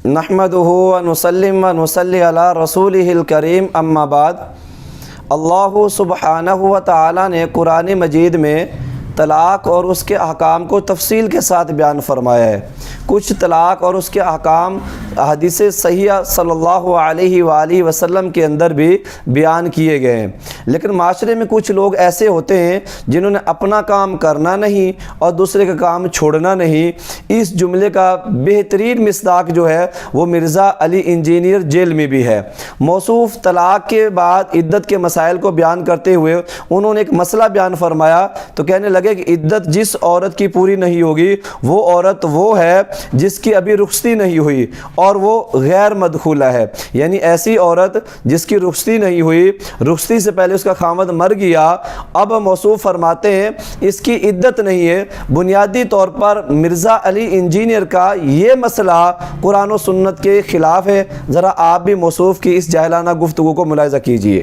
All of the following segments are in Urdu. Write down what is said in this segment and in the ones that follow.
نحمدہ ونسلم ونصلی علی رسولہ الکریم اما بعد۔ اللہ سبحانہ و تعالی نے قرآن مجید میں طلاق اور اس کے احکام کو تفصیل کے ساتھ بیان فرمایا ہے۔ کچھ طلاق اور اس کے احکام حدیث صحیحہ صلی اللہ علیہ وآلہ وسلم کے اندر بھی بیان کیے گئے ہیں، لیکن معاشرے میں کچھ لوگ ایسے ہوتے ہیں جنہوں نے اپنا کام کرنا نہیں اور دوسرے کا کام چھوڑنا نہیں۔ اس جملے کا بہترین مصداق جو ہے وہ مرزا علی انجینئر جیل میں بھی ہے۔ موصوف طلاق کے بعد عدت کے مسائل کو بیان کرتے ہوئے انہوں نے ایک مسئلہ بیان فرمایا، تو کہنے لگے کہ عدت جس عورت کی پوری نہیں ہوگی وہ عورت وہ ہے جس کی ابھی رخصتی نہیں ہوئی اور وہ غیر مدخولہ ہے، یعنی ایسی عورت جس کی رخصتی نہیں ہوئی، رخصتی سے پہلے اس کا خاوند مر گیا۔ اب موصوف فرماتے ہیں اس کی عدت نہیں ہے۔ بنیادی طور پر مرزا علی انجینئر کا یہ مسئلہ قرآن و سنت کے خلاف ہے۔ ذرا آپ بھی موصوف کی اس جاہلانہ گفتگو کو ملاحظہ کیجئے۔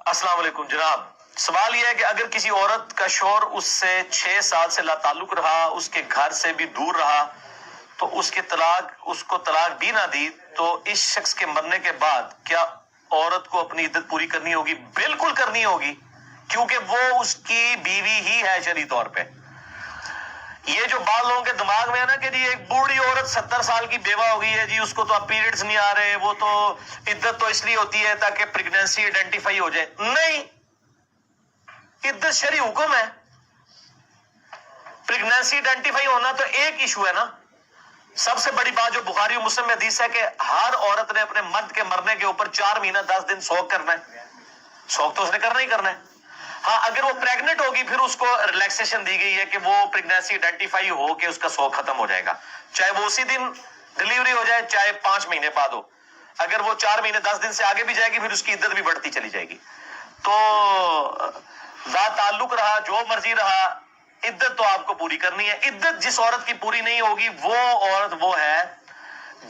السلام علیکم جناب، سوال یہ ہے کہ اگر کسی عورت کا شوہر اس سے 6 سال سے لا تعلق رہا، اس کے گھر سے بھی دور رہا، تو اس کو طلاق بھی نہ دی، تو اس شخص کے مرنے کے بعد کیا عورت کو اپنی عدت پوری کرنی ہوگی؟ بالکل کرنی ہوگی، کیونکہ وہ اس کی بیوی ہی ہے شرعی طور پہ۔ یہ جو بعض لوگوں کے دماغ میں ہے نا کہ جی ایک بوڑھی عورت 70 سال کی بیوہ ہو گئی ہے جی، اس کو تو اب پیریڈز نہیں آ رہے، وہ تو عدت تو اس لیے ہوتی ہے تاکہ پریگنینسی آئیڈینٹیفائی ہو جائے۔ نہیں، عدت شرعی حکم ہے۔ پریگنینسی آئیڈینٹیفائی ہونا تو ایک ایشو ہے نا۔ سب سے بڑی بات جو بخاری و مسلم میں حدیث ہے کہ ہر عورت نے اپنے مرد کے مرنے کے اوپر 4 مہینہ 10 دن سوگ کرنا ہے۔ سوگ تو اس نے کرنا ہی کرنا ہے۔ ہاں، اگر وہ پریگننٹ ہوگی پھر اس کو ریلیکسیشن دی گئی ہے کہ وہ پریگنینسی آئیڈینٹیفائی ہو کے اس کا سوگ ختم ہو جائے گا، چاہے وہ اسی دن ڈلیوری ہو جائے چاہے 5 مہینے بعد ہو۔ اگر وہ 4 مہینے 10 دن سے آگے بھی جائے گی پھر اس کی عدت بھی بڑھتی چلی جائے گی۔ تو لا تعلق رہا، جو مرضی رہا، عدت تو آپ کو پوری کرنی ہے۔ عدت جس عورت کی پوری نہیں ہوگی وہ عورت وہ ہے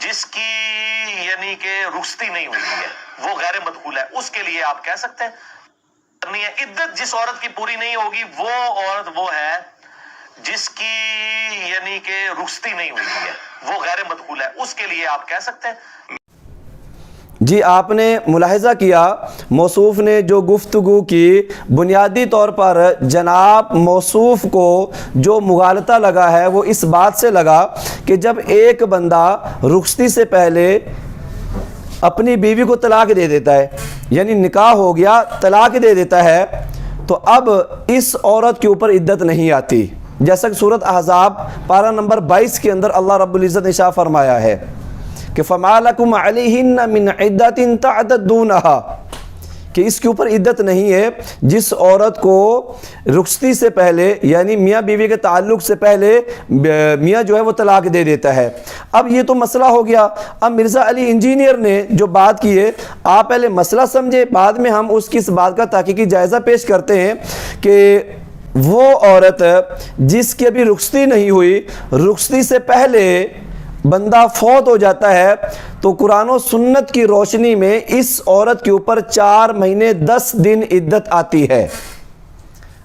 جس کی یعنی کہ رخصتی نہیں ہوئی ہے، وہ غیر مدخول ہے، اس کے لیے آپ کہہ سکتے ہیں کرنی ہے۔ عدت جس عورت کی پوری نہیں ہوگی وہ عورت وہ ہے جس کی یعنی کہ رخصتی نہیں ہوئی ہے، وہ غیر مدخول ہے، اس کے لیے آپ کہہ سکتے ہیں۔ جی، آپ نے ملاحظہ کیا موصوف نے جو گفتگو کی، بنیادی طور پر جناب موصوف کو جو مغالطہ لگا ہے وہ اس بات سے لگا کہ جب ایک بندہ رخصتی سے پہلے اپنی بیوی کو طلاق دے دیتا ہے، یعنی نکاح ہو گیا طلاق دے دیتا ہے، تو اب اس عورت کے اوپر عدت نہیں آتی، جیسا کہ سورۃ احزاب پارہ نمبر 22 کے اندر اللہ رب العزت نے ارشاد فرمایا ہے کہ فَمَا لَكُمْ عَلَيْهِنَّ مِنْ عِدَّةٍ تَعْتَدُّونَهَا، کہ اس کے اوپر عدت نہیں ہے جس عورت کو رخصتی سے پہلے یعنی میاں بیوی کے تعلق سے پہلے میاں جو ہے وہ طلاق دے دیتا ہے۔ اب یہ تو مسئلہ ہو گیا۔ اب مرزا علی انجینئر نے جو بات کی ہے، آپ پہلے مسئلہ سمجھے، بعد میں ہم اس کی اس بات کا تحقیقی جائزہ پیش کرتے ہیں کہ وہ عورت جس کی ابھی رخصتی نہیں ہوئی، رخصتی سے پہلے بندہ فوت ہو جاتا ہے، تو قرآن و سنت کی روشنی میں اس عورت کے اوپر 4 مہینے 10 دن عدت آتی ہے۔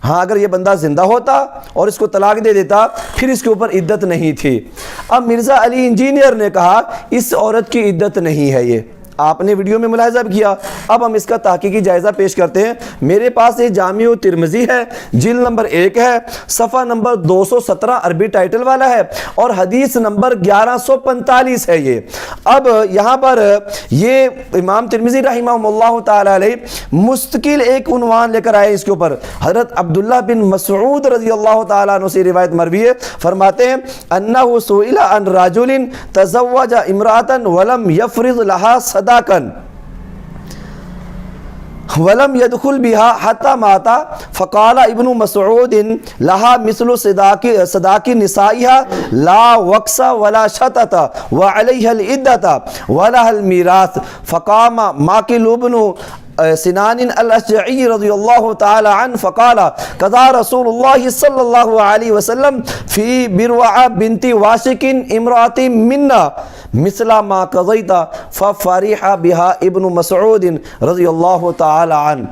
ہاں، اگر یہ بندہ زندہ ہوتا اور اس کو طلاق دے دیتا پھر اس کے اوپر عدت نہیں تھی۔ اب مرزا علی انجینئر نے کہا اس عورت کی عدت نہیں ہے۔ یہ آپ نے ویڈیو میں ملاحظہ بھی کیا۔ اب ہم اس کا تحقیقی جائزہ پیش کرتے ہیں۔ میرے پاس یہ جامع ترمذی ہے، جلد نمبر 1 ہے، صفحہ نمبر 217 عربی ٹائٹل والا ہے اور حدیث نمبر 1145 ہے۔ یہ اب یہاں پر یہ امام ترمذی رحمہ اللہ تعالی علیہ مستقل ایک عنوان لے کر آئے اس کے اوپر۔ حضرت عبداللہ بن مسعود رضی اللہ تعالیٰ عنہ سے روایت مروی ہے، فرماتے ہیں انہ سئل عن رجل تزوج امرأة ولم يفرض لها صداقا ولم يدخل بها حتى مات فقال ابن مسعود لها مثل صداق نسائها لا وقص ولا شتت وعليها العدة ولها الميراث فقام ماكل ابن سنان الاشجعی رضی اللہ تعالی عنہ فقال قضى رسول اللہ صلی اللہ علیہ وسلم فی بروع بنت واشق امرأة منا مثل ما قضیت ففرح بها ابن مسعود رضی اللہ تعالی عنہ۔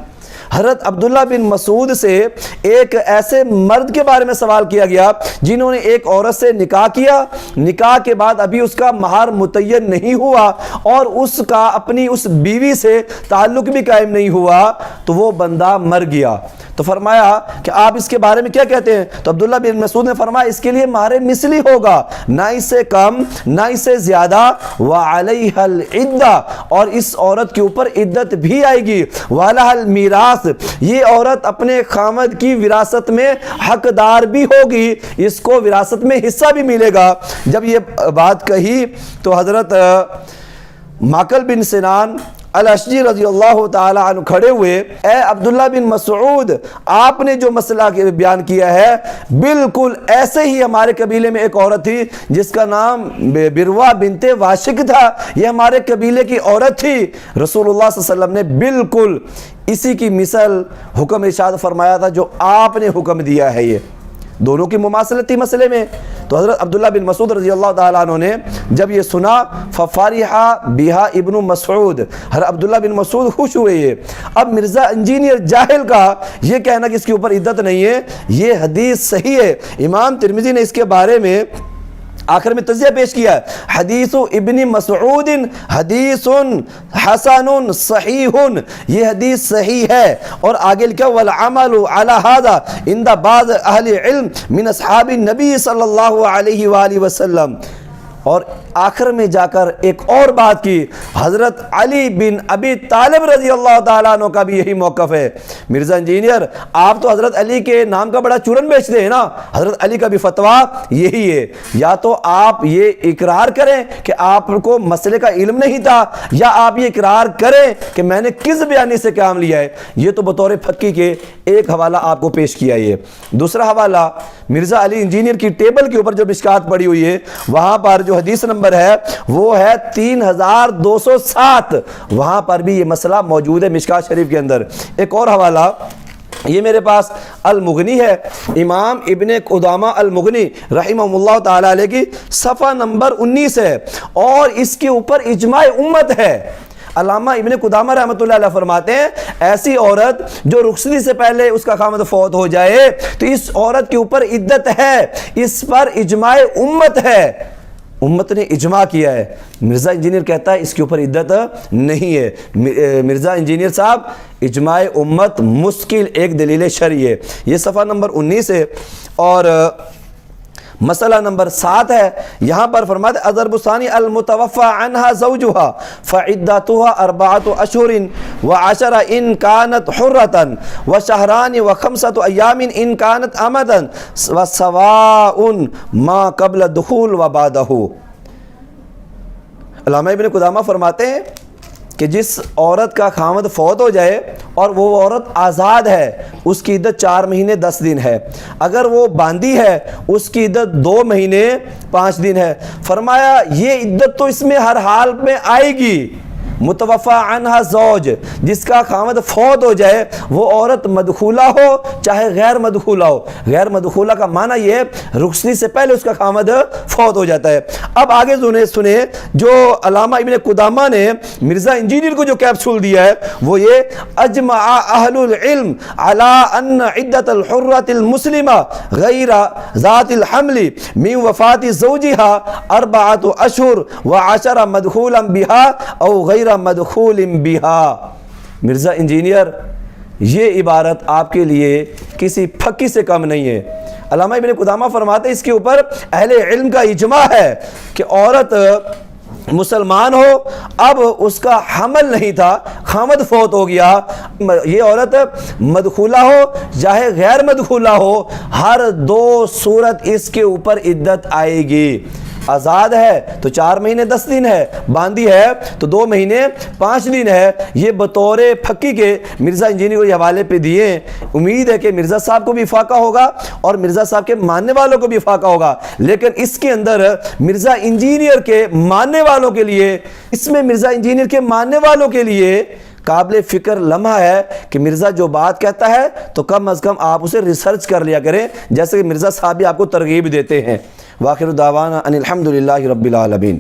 حضرت عبداللہ بن مسعود سے ایک ایسے مرد کے بارے میں سوال کیا گیا جنہوں نے ایک عورت سے نکاح کیا، نکاح کے بعد ابھی اس کا مہر متعین نہیں ہوا اور اس کا اپنی اس بیوی سے تعلق بھی قائم نہیں ہوا، تو وہ بندہ مر گیا۔ تو فرمایا کہ آپ اس کے بارے میں کیا کہتے ہیں؟ تو عبداللہ بن مسعود نے فرمایا اس کے لیے مہر مثلی ہوگا، نہ اس سے کم نہ اس سے زیادہ، وعلیہ العدہ، اور اس عورت کے اوپر عدت بھی آئے گی، وَلَهَا الْمِيرَاث، یہ عورت اپنے خامد کی وراثت میں حقدار بھی ہوگی، اس کو وراثت میں حصہ بھی ملے گا۔ جب یہ بات کہی تو حضرت معقل بن سنان الاشجعی رضی اللہ تعالی عنہ کھڑے ہوئے، اے عبداللہ بن مسعود، آپ نے جو مسئلہ بیان کیا ہے بالکل ایسے ہی ہمارے قبیلے میں ایک عورت تھی جس کا نام بروہ بنت واشق تھا، یہ ہمارے قبیلے کی عورت تھی، رسول اللہ صلی اللہ علیہ وسلم نے بالکل اسی کی مثل حکم ارشاد فرمایا تھا جو آپ نے حکم دیا ہے۔ یہ دونوں کی مماثلت تھی مسئلے میں۔ تو حضرت عبداللہ بن مسعود رضی اللہ تعالیٰ عنہ نے جب یہ سنا فَفَرِحَ بِهَا ابن مسعود، حضرت عبداللہ بن مسعود خوش ہوئے۔ یہ اب مرزا انجینئر جاہل کا یہ کہنا کہ اس کے اوپر عدت نہیں ہے، یہ حدیث صحیح ہے۔ امام ترمذی نے اس کے بارے میں آخر میں تجزیہ پیش کیا ہے، حدیث ابن مسعود حدیث حسن صحیح، یہ حدیث صحیح ہے، اور آگے لکھا والعمل علی ھذا عند بعض اہل علم من اصحاب النبی صلی اللہ علیہ وآلہ وسلم، اور آخر میں جا کر ایک اور بات کی، حضرت علی بن ابی طالب رضی اللہ تعالیٰ عنہ کا بھی یہی موقف ہے۔ مرزا انجینئر آپ تو حضرت علی کے نام کا بڑا چورن بیچتے ہیں نا، حضرت علی کا بھی فتویٰ یہی ہے، یا تو آپ یہ اقرار کریں کہ آپ کو مسئلے کا علم نہیں تھا، یا آپ یہ اقرار کریں کہ میں نے کس بیانی سے کام لیا ہے۔ یہ تو بطور پھکی کے ایک حوالہ آپ کو پیش کیا۔ یہ دوسرا حوالہ مرزا علی انجینئر کی ٹیبل کے اوپر جو مشکات پڑی ہوئی ہے، وہاں پر جو حدیث نمبر ہے وہ ہے 3207، وہاں پر بھی یہ مسئلہ موجود ہے مشکات شریف کے اندر۔ ایک اور حوالہ یہ میرے پاس المغنی ہے، امام ابن قدامہ المغنی رحمہ اللہ تعالی علیہ کی صفحہ نمبر 19 ہے، اور اس کے اوپر اجماع امت ہے۔ علامہ ابن قدامہ رحمۃ اللہ علیہ فرماتے ہیں ایسی عورت جو رخصتی سے پہلے اس کا خامد فوت ہو جائے تو اس عورت کے اوپر عدت ہے، اس پر اجماع امت ہے، امت نے اجماع کیا ہے۔ مرزا انجینئر کہتا ہے اس کے اوپر عدت نہیں ہے۔ مرزا انجینئر صاحب اجماع امت مشکل ایک دلیل شرعی ہے۔ یہ صفحہ نمبر 19 ہے، اور مسئلہ نمبر 7 ہے، یہاں پر فرماتے ہیں اضرب ثانی المتوفى عنها زوجها فعدتها 4 اشہر و10 ان كانت حرة وشهران و5 ایام ان كانت امدا وسواء ما قبل الدخول وبعده۔ علامہ ابن قدامہ فرماتے ہیں کہ جس عورت کا خامد فوت ہو جائے اور وہ عورت آزاد ہے، اس کی عدت 4 مہینے 10 دن ہے، اگر وہ باندھی ہے اس کی عدت 2 مہینے 5 دن ہے۔ فرمایا یہ عدت تو اس میں ہر حال میں آئے گی۔ متوفی عنہا زوج، جس کا خامد فوت ہو جائے، وہ عورت مدخولہ ہو چاہے غیر مدخولہ ہو، غیر مدخولہ کا معنی یہ ہے رخصتی سے پہلے اس کا خامد فوت ہو جاتا ہے۔ اب آگے سنے جو علامہ ابن قدامہ نے مرزا انجینئر کو جو کیپسول دیا ہے وہ یہ اجمع اہل العلم علی ان عدت الحرۃ المسلمہ غیر ذات الحمل من وفات زوجها 4 اشہر و10 مدخولا بها او غیر مدخول بها۔ مرزا انجینئر یہ عبارت آپ کے لیے کسی پھکی سے کم نہیں ہے۔ علامہ ابن قدامہ فرماتے ہیں اس کے اوپر اہل علم کا اجماع ہے کہ عورت مسلمان ہو، اب اس کا حمل نہیں تھا، خامد فوت ہو گیا، یہ عورت مدخولہ ہو چاہے غیر مدخولہ ہو، ہر 2 صورت اس کے اوپر عدت آئے گی۔ آزاد ہے تو 4 مہینے 10 دن ہے، باندھی ہے تو 2 مہینے 5 دن ہے۔ یہ بطور پھکی کے مرزا انجینئر کو یہ حوالے پہ دیے۔ امید ہے کہ مرزا صاحب کو بھی افاقہ ہوگا اور مرزا صاحب کے ماننے والوں کو بھی افاقہ ہوگا، لیکن اس کے اندر مرزا انجینئر کے ماننے والوں کے لیے، اس میں مرزا انجینئر کے ماننے والوں کے لیے قابل فکر لمحہ ہے کہ مرزا جو بات کہتا ہے تو کم از کم آپ اسے ریسرچ کر لیا کریں، جیسے کہ مرزا صاحب بھی آپ کو ترغیب دیتے ہیں۔ وآخر دعوانا ان الحمدللہ رب العالمین۔